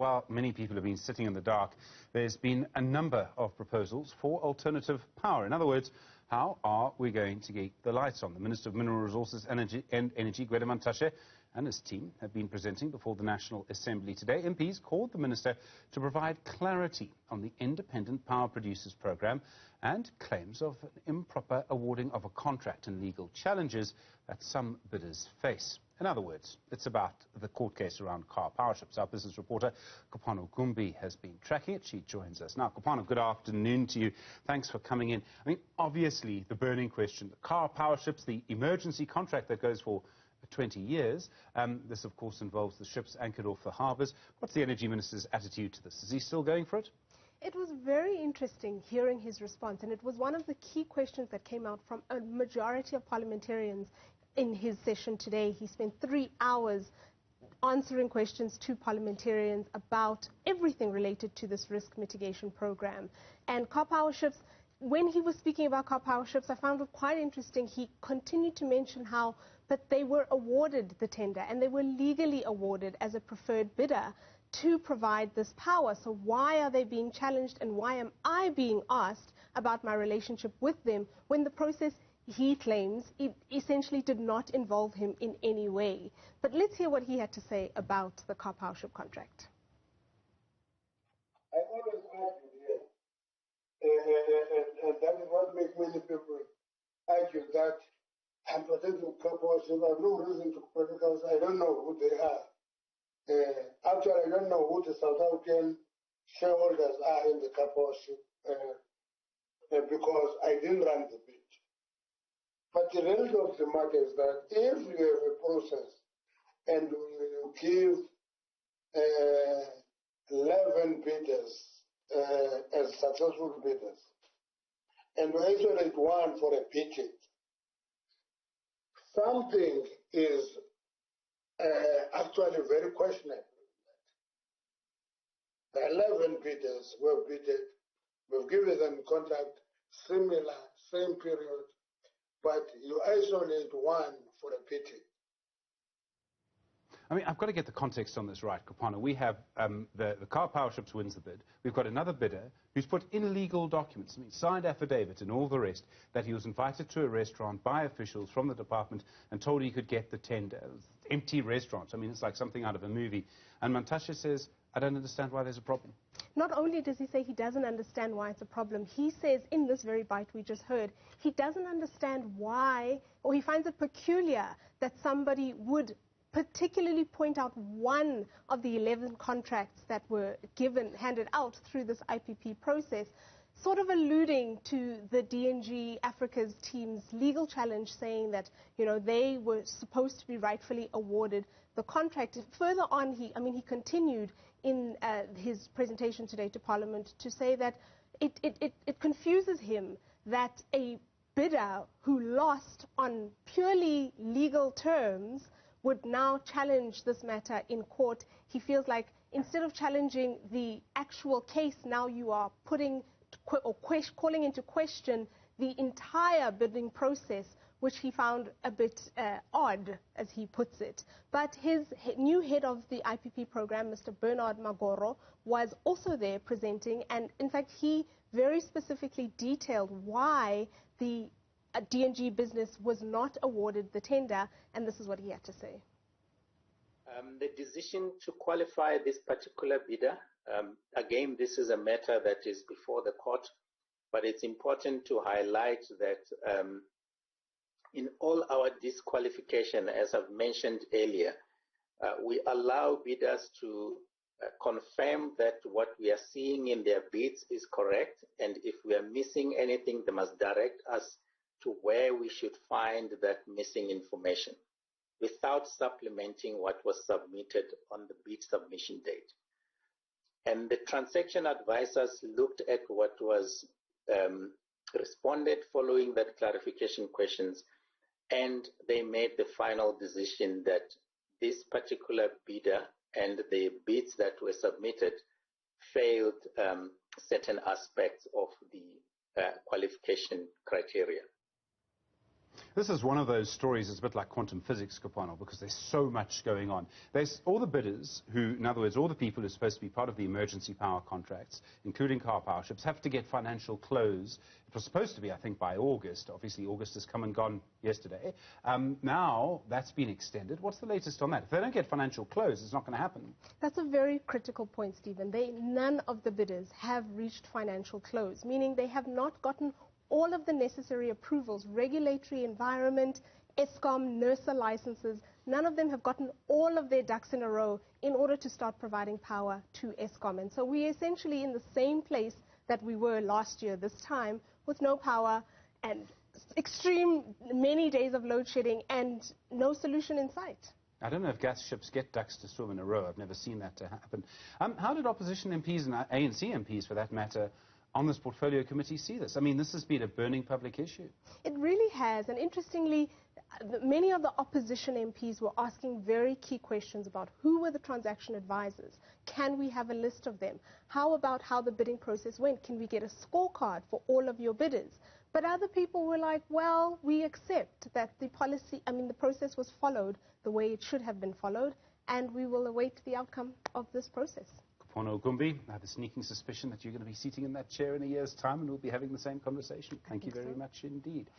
While many people have been sitting in the dark, there's been a number of proposals for alternative power. In other words, how are we going to keep the lights on? The Minister of Mineral Resources and Energy, Gwede Mantashe, and his team have been presenting before the National Assembly today. MPs called the Minister to provide clarity on the Independent Power Producers Programme and claims of an improper awarding of a contract and legal challenges that some bidders face. In other words, it's about the court case around Karpowership. Our business reporter, Kopano Gumbi, has been tracking it. She joins us now. Kopano, good afternoon to you. Thanks for coming in. I mean, obviously, the burning question, the Karpowerships, the emergency contract that goes for 20 years. This, of course, involves the ships anchored off the harbours. What's the Energy Minister's attitude to this? Is he still going for it? It was very interesting hearing his response, and it was one of the key questions that came out from a majority of parliamentarians in his session today. He spent 3 hours answering questions to parliamentarians about everything related to this risk mitigation program. And Karpowerships, when he was speaking about Karpowerships, I found it quite interesting. He continued to mention how that they were awarded the tender and they were legally awarded as a preferred bidder to provide this power. So why are they being challenged, and why am I being asked about my relationship with them when the process, he claims, it essentially did not involve him in any way? But let's hear what he had to say about the Karpowership contract. I always argue here, and that is what makes many people argue that I'm protecting Karpowership. I have no reason to protect because I don't know who they are. Actually, I don't know who the South African shareholders are in the Karpowership because I didn't run the bid. But the reality of the matter is that if you have a process and you give 11 bidders as successful bidders, and you isolate one for a picket, something is actually very questionable. The 11 bidders were bidded, we've given them contract similar, same period, but you isolate one for a pity. I mean, I've got to get the context on this right, Kopano. We have the Karpowerships wins the bid. We've got another bidder who's put in legal documents, I mean, signed affidavit and all the rest, that he was invited to a restaurant by officials from the department and told he could get the tender. Empty restaurants. I mean, it's like something out of a movie. And Mantashe says, I don't understand why there's a problem. Not only does he say he doesn't understand why it's a problem, he says in this very bite we just heard, he doesn't understand why, or he finds it peculiar that somebody would particularly point out one of the 11 contracts that were handed out through this IPP process, sort of alluding to the DNG Africa's team's legal challenge, saying that, you know, they were supposed to be rightfully awarded the contract. Further on, he continued in his presentation today to Parliament to say that it confuses him that a bidder who lost on purely legal terms would now challenge this matter in court. He feels like instead of challenging the actual case, now you are putting or calling into question the entire bidding process, which he found a bit odd, as he puts it. But his new head of the IPP program, Mr. Bernard Magoro, was also there presenting, and in fact he very specifically detailed why the DNG business was not awarded the tender, and this is what he had to say. The decision to qualify this particular bidder, again, this is a matter that is before the court, but it's important to highlight that in all our disqualification, as I've mentioned earlier, we allow bidders to confirm that what we are seeing in their bids is correct, and if we are missing anything, they must direct us to where we should find that missing information without supplementing what was submitted on the bid submission date. And the transaction advisors looked at what was responded following that clarification questions, and they made the final decision that this particular bidder and the bids that were submitted failed certain aspects of the qualification criteria. This is one of those stories that's a bit like quantum physics, Kapano, because there's so much going on. There's all the bidders who, in other words, all the people who are supposed to be part of the emergency power contracts, including Karpowerships, have to get financial close. It was supposed to be, I think, by August. Obviously, August has come and gone yesterday. Now, that's been extended. What's the latest on that? If they don't get financial close, it's not going to happen. That's a very critical point, Stephen. None of the bidders have reached financial close, meaning they have not gotten all of the necessary approvals, regulatory environment, ESCOM, NERSA licenses. None of them have gotten all of their ducks in a row in order to start providing power to ESCOM. And so we're essentially in the same place that we were last year this time, with no power and extreme many days of load shedding and no solution in sight. I don't know if gas ships get ducks to swim in a row. I've never seen that to happen. How did opposition MPs and ANC MPs, for that matter, on this portfolio committee see this? I mean, this has been a burning public issue. It really has, and interestingly, many of the opposition MPs were asking very key questions about who were the transaction advisors. Can we have a list of them? How about how the bidding process went? Can we get a scorecard for all of your bidders? But other people were like, well, we accept that the process was followed the way it should have been followed, and we will await the outcome of this process. Pono Gumbi, I have a sneaking suspicion that you're going to be sitting in that chair in a year's time and we'll be having the same conversation. Thank you very much indeed.